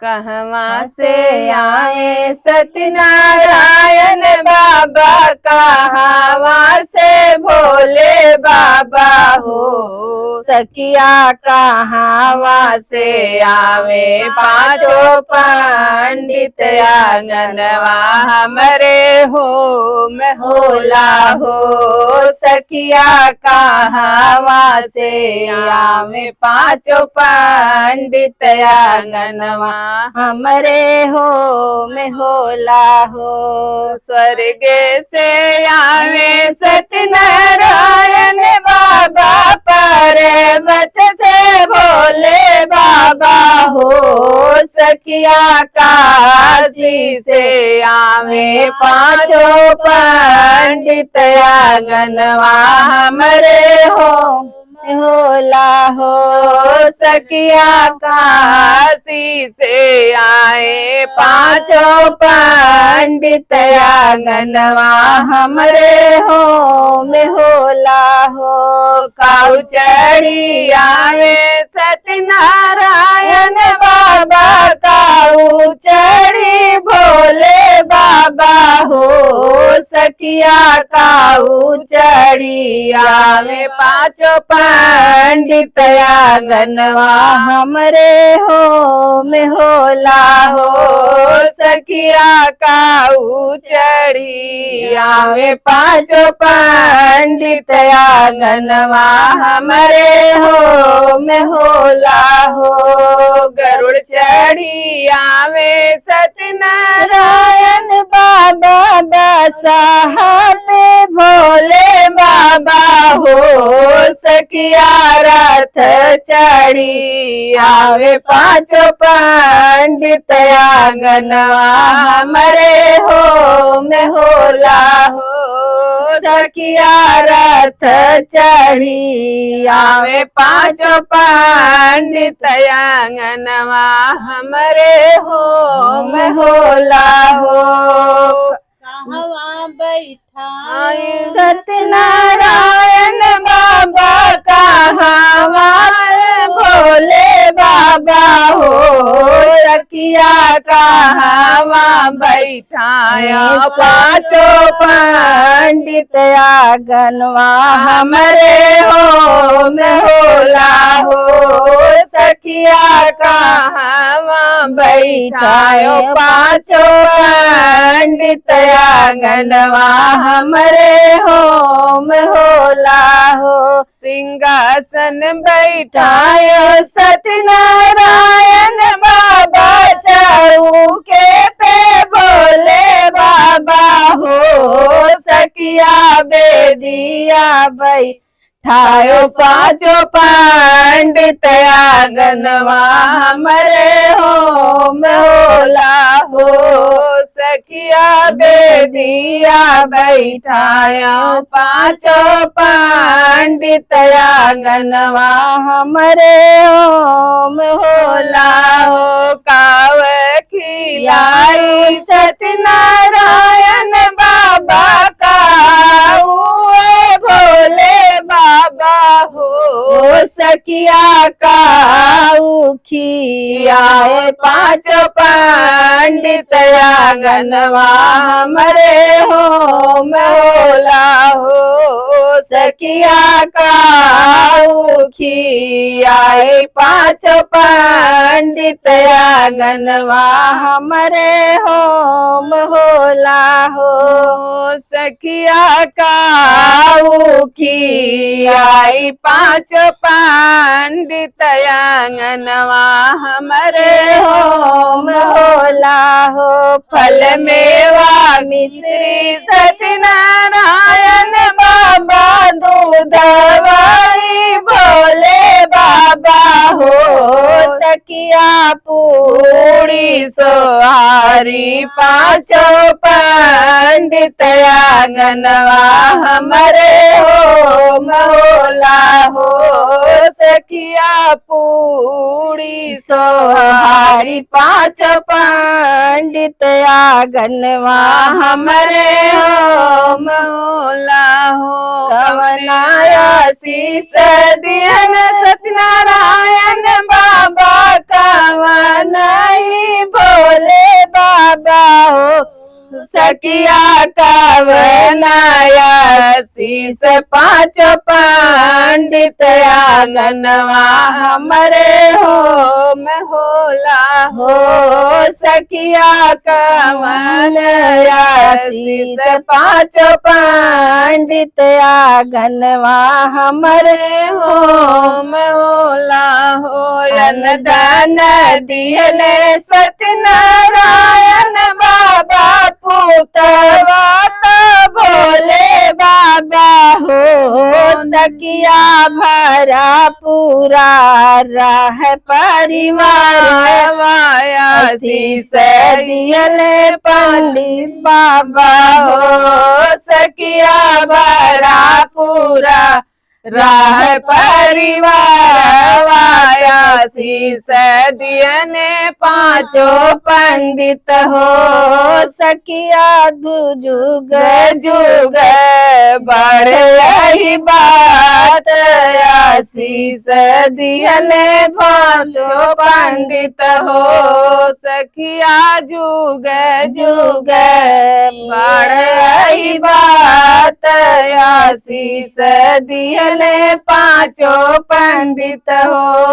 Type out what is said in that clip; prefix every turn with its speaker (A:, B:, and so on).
A: कहवा से आए सत्यनारायण बाबा, कहवा से भोले बाबा हो। सखिया कहवा से आवे पांचों पंडित, आंगनवा हमरे हो में होला हो। सखिया कहवा से आवे पांचों पंडित, आंगनवा हमरे हो में होला हो। स्वर्ग से आवे सत्यनारायण बाबा, पर्वत से भोले बाबा हो। सखिया काशी से आवे पांचों पंडित, आंगनवा हमरे हो होला हो। सखिया काशी से आए पांचों पंडित, आंगनवा हमरे हो में होला हो। काऊ चढ़ी आए सत्यनारायण बाबा, काऊ चढ़ी भोले बाबा हो। सखिया काऊ चढ़ी आवे पांचों पंडित, आंगनवा हमरे हो में होला हो। सखिया काऊ चढ़ी आवे पांचों पंडित, आंगनवा हमरे हो में होला हो। गरुड़ चढ़ी आवे सत्यनारायण बाबा, बसहा पे भोले बाबा हो। सखिया रथ चढ़ी आवे पांचों पंडित, आंगनवा हमरे हो में होला हो। सखिया रथ चढ़ी आवे पांचों पंडित, आंगनवा हमरे हो में होला हो।
B: कहवा बैठा
A: सत्यनारायण बाबा, कहवा भोले बाबा हो। सखिया कहवा बैठाया पांचों पंडित, आंगनवा हमरे हो में होला हो। सखिया कहवा बैठायो पांचों पंडित, आंगनवा हमरे हो में होला हो। सिंहासन बैठायो सत्यनारायण बाबा, चौके पे भोले बाबा हो। सखिया बेदिया बैठायो पांचों पंडित, आंगनवा हमरे हो में होला हो। सखिया बेदिया बैठायो पांचों पंडित, आंगनवा हमरे हो में होला हो। काव खिलाई सत्यनारायण बाबा, काऊ भोले बाबा हो। सखिया काऊ खियाए पांचों पंडित, आंगनवा हमरे हो में होला हो। सखिया काऊ खियाए पांचों पंडित, आंगनवा हमरे हो में होला हो। सखिया काऊ खियाई पांचों पंडित, आंगनवा हमरे हो में होला हो। फल मेवा मिश्री सत्यनारायण बाबा, दूधवाई भोले बाबा हो। सखिया पूरी सोहारी पांचों पंडित, आंगनवा हमरे हो में होला हो। सखिया पूरी सोहारी पांचों पंडित, आंगनवा हमरे हो में होला हो। कवनाया शीस दियन सत्यनारायण बाबा, कवनाई सखिया कवनाया शीस पाँच पंडित आंगनवा हमरे हो में होला हो सखिया कवनाया शीस पाँच पंडित आंगनवा हमरे हो में होला हो धन दियले सत्यनारायण बाबा पुतवा भोले बाबा हो सखिया भरा पूरा रह परिवार वाया शीस दियले पंडित बाबा हो सखिया भरा पूरा राह परिवार वाया शीस दियने पांचों पंडित हो सखिया जुग जुग बढ़ रही बात शीस दियने पांचों पंडित हो सखिया जुग जुग बढ़ रही बात शीस दियने पांचों पंडित हो।